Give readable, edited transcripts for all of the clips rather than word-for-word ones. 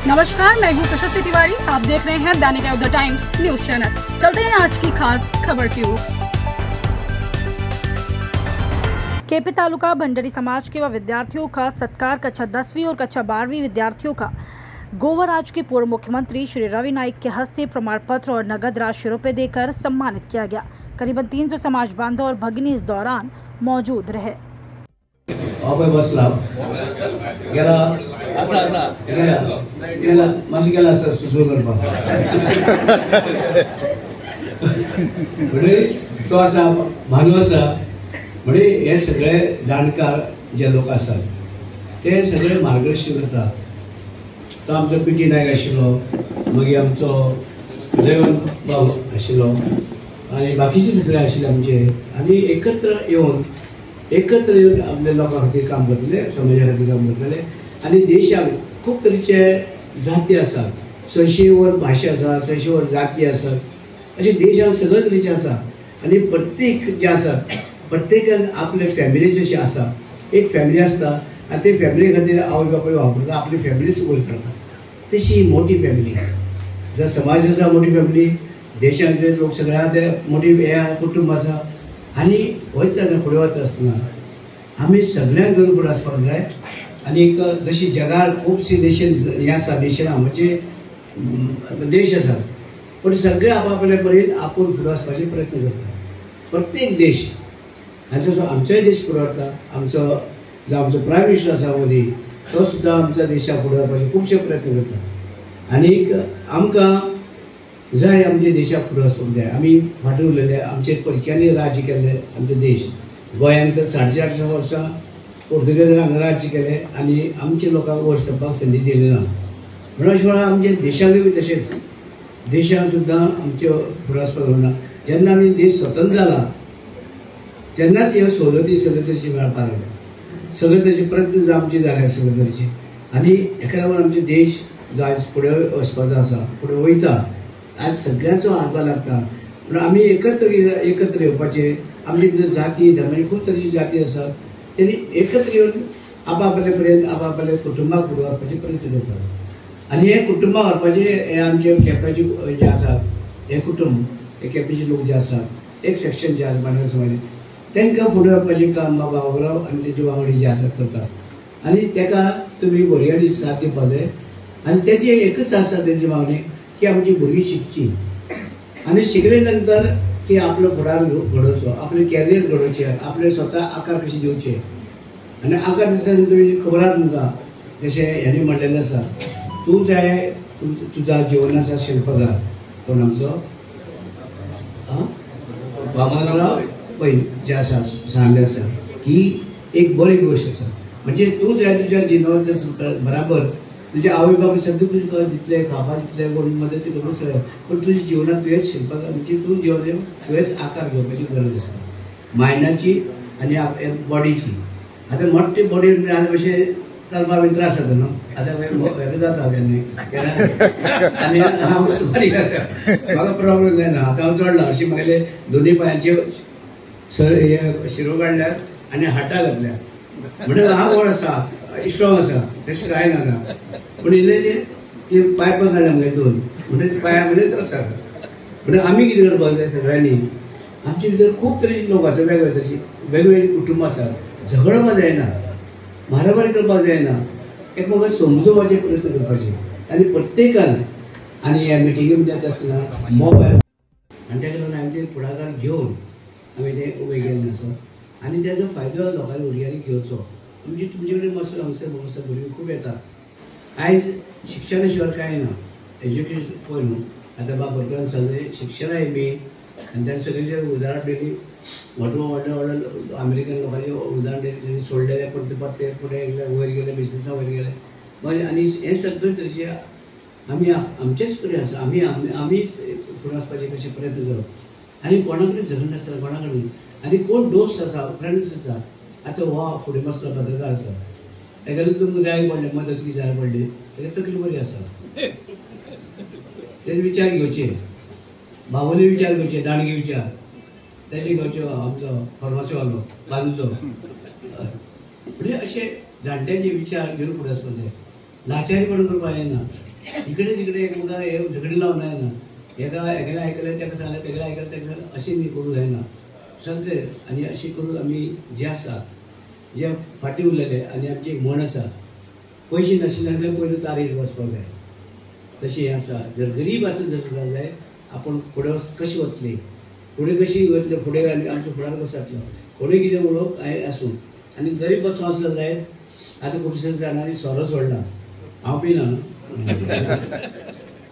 नमस्कार, मैं हूँ प्रशस्ति तिवारी। आप देख रहे हैं दैनिक द टाइम्स न्यूज चैनल। चलते हैं आज की खास खबर की ओर। केपी तालुका भंडारी समाज के व विद्यार्थियों का सत्कार कक्षा 10वीं और कक्षा 12वीं विद्यार्थियों का गोवा राज्य के पूर्व मुख्यमंत्री श्री रवि नाईक के हस्ते प्रमाण पत्र और नगद राशि रुपए देकर सम्मानित किया गया। करीबन 300 समाज बांधव और भगिनी इस दौरान मौजूद रहे। तो असा भानू आसा म्हणजे हे सगळे जाणकार जे लोक आसात ते सगळे मार्गदर्शन करता। तो आमचो पीटी नायक आशिल्लो, मागीर आमचो जयवंत बाब आशिल्लो आनी बाकीचे सगळे आशिल्ले आमचे, आनी एकत्र येवन आपल्या लोकां खातीर काम करतले, समाजा खातीर काम करतले। आनी देशाक खूब तरेचे जाती आसात, 600 वर भाशा आसा, 600 वर जाती आसात, अशे देशान सगळे तरेचे आसा। आनी प्रत्येक जे आसात प्रत्येकान आपले फॅमिली जशी आसा, एक फॅमिली आसता आनी ते फॅमिली खातीर आवय बापूय वापरता, आपली फॅमिली वयर करता। तशी मोठी फॅमिली जर समाज आसा, मोठी फॅमिली देशान जे लोक सगळे आहा ते मोठी कुटुंब आसा। आनी वयता फुडें वता आसतना आमी सगळ्यांक घेवन फुडें आसपाक जाय। आनी जशी जगार खुबशी हे आसा, देशां म्हणजे देश आसात, पण सगळे आपापल्या परीन आपूण फुडें वचपाचे प्रयत्न करता। प्रत्येक देश जसो आमचोय देश फुडें वता, आमचो प्रायम मिनिस्टर आसा मोदी, तो सुद्दां आमच्या देशाक फुडें वचपाचे खुबशे प्रयत्न करता। आनीक आमकां जाय आमच्या देशाक फुडें वचपाक जाय। आमी फाटीं उरलेले, आमचे परक्यांनी राज्य केल्ले आमचे देश। गोंयांत 450 वर्सां पोर्तुगेजांनी राज्य केले आनी आमच्या लोकांक वयर सरपाक संदी दिली ना। म्हणून अशें वेळार आमच्या देशाकूय तशेंच देशान सुद्दां आमचे फुडें वचपाक ना। जेन्ना आमी देश स्वतंत्र जाला तेन्नाच ह्यो सवलती सगळे तरेचे मेळपाक लागले, सगळे तरेचे प्रयत्न आमचे जाले सगळे तरेचे। आनी हेका लागून आमचे देश जो आयज फुडें वचपाचो आसा, फुडें वयता, आज सगळ्यांचो हातभार लागता। म्हणून आमी एकत्र येवपाचे। आमचे भितर जाती धर्माची खूब तरेची जाती आसात, तेणी एकत्र येवन आपापले पर्यंत आपापल्या कुटुंबाक फुडें व्हरपाचे प्रयत्न करतात। आनी हे कुटुंबाक व्हरपाचे हे आमचे केप्याचे जे आसात, हे कुटुंब, हे केपेचे लोक जे आसात, एक सेक्शन जे आसा बांदर समाज, तांकां फुडें व्हरपाचें काम बाबूराव आनी तेजे वांगडी जे आसात करतात। आनी ताका तुमी भुरग्यांनी साथ दिवपाक जाय। आनी तेजी एकच आसा तेजी मागणी की आमची भुरगीं शिकची आनी शिकले नंतर की आपलो फुडार घडोवचो, आपले कॅरियर घडोवचे, आपले स्वता आकार कशे दिवचे। आनी आकार दिसा तुमी खबर आसा तुमकां, जशें हेणी म्हणलेलें आसा, तूं जाय तुजा जिवनाचा शिल्पकार। कोण आमचो वामनराव पै जे आसा सांगले आसा की एक बरी गोश्ट आसा, म्हणजे तूं जाय तुज्या जिवनाच्या बराबर तुझे आवय बापूय सगळे तुका दितले, खावपाक दितले, कोण मदत करूं सगळें, पण तुज्या जिवनात तुवेंच शिल्पकार, म्हणजे तूं जिवन तुवेंच आकार घेवपाची गरज आसा, मायंडाची आनी बॉडीची। आतां मोठे बॉडी आनी अशें चलपाक बीन त्रास जाता न्हू, आतां हेका जाता केन्ना आनी हांव सुपारीक आसा, म्हाका प्रॉब्लेम जायना। आतां हांव चडला अशी म्हागेले दोनूय पांयाचे शिरो काडल्यात आनी हाटा घातल्या, म्हणजे हांव व्हड आसा, स्ट्रॉंग आसा, तशें कांय ना। पूण इल्लेशे ते पांय पण काडल्या म्हगे दोन, म्हणजे पांया मध्येच आसा। म्हणजे आमी कितें करपाक जाय सगळ्यांनी, आमचे भितर खूब तरेचे लोक आसा, वेगवेगळे तरेचे वेगवेगळे कुटुंब आसात, झगडपाक जायना, मारामारी करपाक जायना, एकमेकांक समजोवपाचे प्रयत्न करपाचे। आनी प्रत्येकान आनी ह्या मिटिंगे मध्ये आसतना मोबायल आनी ताका लागून आमचे फुडाकार घेवन आमी ते उबे केल्ले आसा। आनी तेजो फायदो लोकांनी भुरग्यांनी घेवचो। म्हणजे तुमचे कडेन मातसो हांगसर भुरगीं खूब येतात। आयज शिक्षणा शिवाय कांय ना, एज्युकेशन पळय न्हू, आतां बाबरकारान सांगलें शिक्षण आहे मेन, आनी ताणें सगळें उदाहरण दिली, व्हडले अमेरिकन लोकांचे उदाहरण दिली, सोडलेले परते फुडें वयर गेले, बिजनसा वयर गेले, म्हणजे आनी हें सगळें तरेचे आमी आमचेच कडेन आसा, आमीच फुडें वचपाचे कशे प्रयत्न करप। आनी कोणा कडेन झगड नासता, कोणा कडेन आनी कोण दोस्त आसा, फ्रेंड्स आसा, आतां हो फुडें बसलो पत्रकार आसा, ताका तुमकां जाय पडलें, मदत की जाय पडली, ताका तकली बरी आसा, तेजे विचार घेवचे, बाबूले विचार घेवचे, दाणगे विचार तेजे घेवच्यो, आमचो फार्मासीवालो बाजूचो, म्हणजे अशे जाणट्याचे विचार घेवन फुडें वचपाक जाय। लाचारीपण करपाक येना, इकडे तिकडे एकमेका हे झगडी लावून जायना, एकेला आयकलें तेका सांगलें, तेगेलें आयकलें तेका सांगलें, अशें न्ही करूं जायना सगळे. आनी अशें करून आमी जे आसा जे फाटीं उरलेले आनी आमची एक म्हण आसा, पयशे नाशिल्ल्यांक पयलीं तारीर वचपाक जाय, तशें हें आसा. जर गरीब आसत जाल्यार आपूण फुडें कशें वतली, फुडें कशी वतले, फुडें आमच्या फुडार कसो जातलो, कोणूय कितें उलोवप आसूं. आनी गरीब वचूं आसत जाल्यार आतां खुबशे जाणांनी सोरो सोडला, हांव पिना.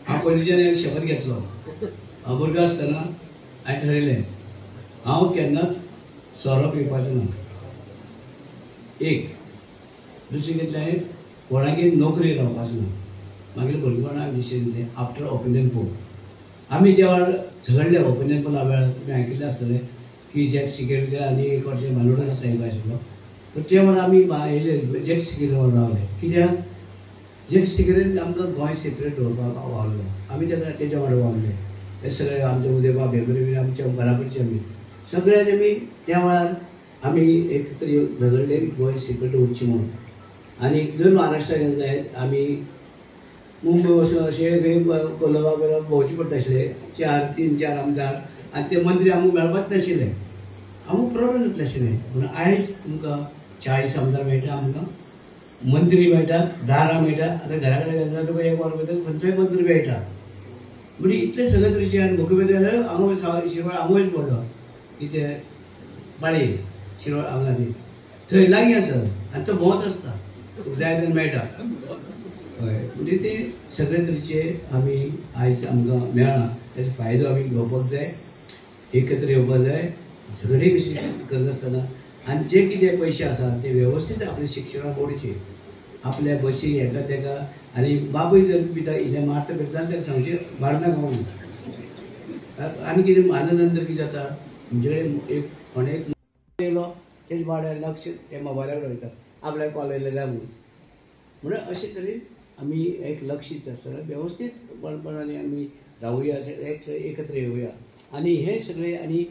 हांव पयलींच्यान एक शपथ घेतलो, हांव भुरगो आसतना हांवें ठरयलें हांव केन्नाच सोरो पिवपाचो ना. एक दुसरें घेतलें हांवें कोणागेर नोकरी रावपाचो ना. मागीर भुरगेपणाक डिसिजन दिलें आफ्टर ओपिनियन पोल. आमी ज्या वेळार झगडले ओपिनियन पोला वेळार तुमी आयकल्लें आसतलें की जॅक सिक्युरिटी आनी एक फावटी मानवडा साहेब आशिल्लो, तर ते वेळार आमी येयले जॅक सिक्युरिटी रावले. कित्याक जॅक सिक्युरिटीन आमकां गोंय सेपरेट दवरपाक वावरलो, आमी तेच्या वांगडा वावरले. हे सगळे आमचे उदेपा बेगरी आमच्या बराबरचे आमी सगळ्यांनी आमी त्या वेळार आमी एक तरी झगडले गोंय सेपरेट उरची म्हणून. आनी जर महाराष्ट्रा गेले जायत आमी मुंबय वचून अशें कोलवा बिलवा भोंवचें पडटा आशिल्लें, 3-4 आमदार आनी ते मंत्री आमकां मेळपाच नाशिल्ले. आमकां प्रॉब्लेम जातलें आशिल्लें. पूण आयज तुमकां 40 आमदार मेळटा, आमकां मंत्री मेळटा, दारां मेळटा. आतां घरा कडेन गेले जाल्यार एक वर भितर खंयचोय मंत्री मेळटा. म्हणजे इतले सगळे तरेचे. आनी मुखेलमंत्री जाल्यार हांगा शिरवळ हांगा वयच पडलो, कितें बाळी शिरवळ हांगा न्ही, थंय लागीं आसा आनी तो भोंवत आसता, जाय तेन्ना मेळटा. हय, म्हणजे ते सगळे तरेचे आमी आयज आमकां मेळ्ळा, तेजो फायदो आमी घेवपाक जाय, एकत्र येवपाक जाय, झगडी कशी करनासतना. आनी जे कितें पयशे आसा ते वेवस्थीत आपल्या शिक्षणाक मोडचे, आपल्या बसी हेका तेका. आनी बाबूय जर पिता इल्लें मारता पिता तेका सांगचें मारनाका म्हणून. आनी कितें आनंद कितें जाता म्हणजे एक कोणें येयलो तेजे वाड्यार लक्ष हे मोबायलाक वयता, आपल्याक कॉल येयले जाय म्हणून. म्हणजे अशे तरेन आमी एक लक्षीत आसतना वेवस्थीतपणांनी आमी रावुया, एकत्र येवया. आनी हे सगळे आनी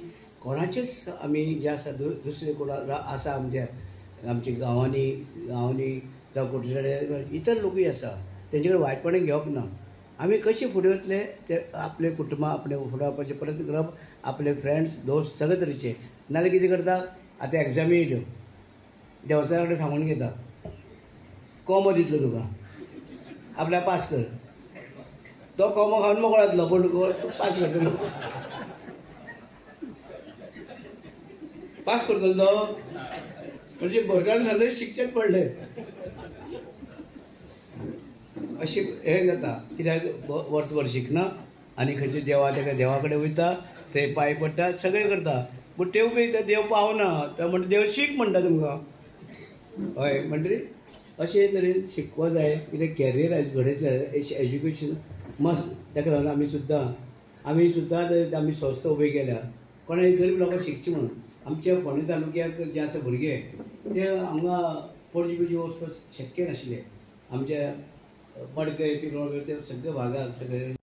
कोणाचेच आमी जे आसा दुसरे कोण आसा आमच्या गांवांनी जावं कुट्यार इतर लोकूय आसा, तेंचे कडेन वायटपणां घेवप ना. आमी कशे फुडें वतले ते आपले कुटुंबा आपले फुडें वचपाचें प्रयत्न करप, आपले फ्रेंड्स दोस्त सगळे तरेचे. नाजाल्यार कितें करता, आतां एग्जामी येयल्यो, देंवचारा कडेन सांगून घेता कोमो दितलो तुका, आपल्याक पास कर. तो कोमो खावन मोकळो जातलो पूण पास करतलो, पास करतलो तो. म्हणजे भुरग्यांक जाल्यार शिक्षण पडलें अशें हें जाता. कित्याक वर्सभर शिकना आनी खंयचे देवा कडेन वयता, थंय पांय पडटा, सगळें करता. पूण ते पळय देव पावना, तो म्हणटा देव शीक म्हणटा तुमकां. हय, म्हणटरी अशे तरेन शिकपा जाय. कितें कॅरियर आयज घडयतले एज्युकेशन मस्ट. ताका लागून आमी सुद्दां आमी संस्था उबी केल्या कोणाय गरीब लोकांक शिकची म्हणून. आमच्या फोंडे तालुक्याक जे आसा भुरगे ते हांगा पणजी बिणजी वचपाक शक्य नाशिल्ले. आमच्या मडकय पिरोळ ते सगळे भागाक सगळे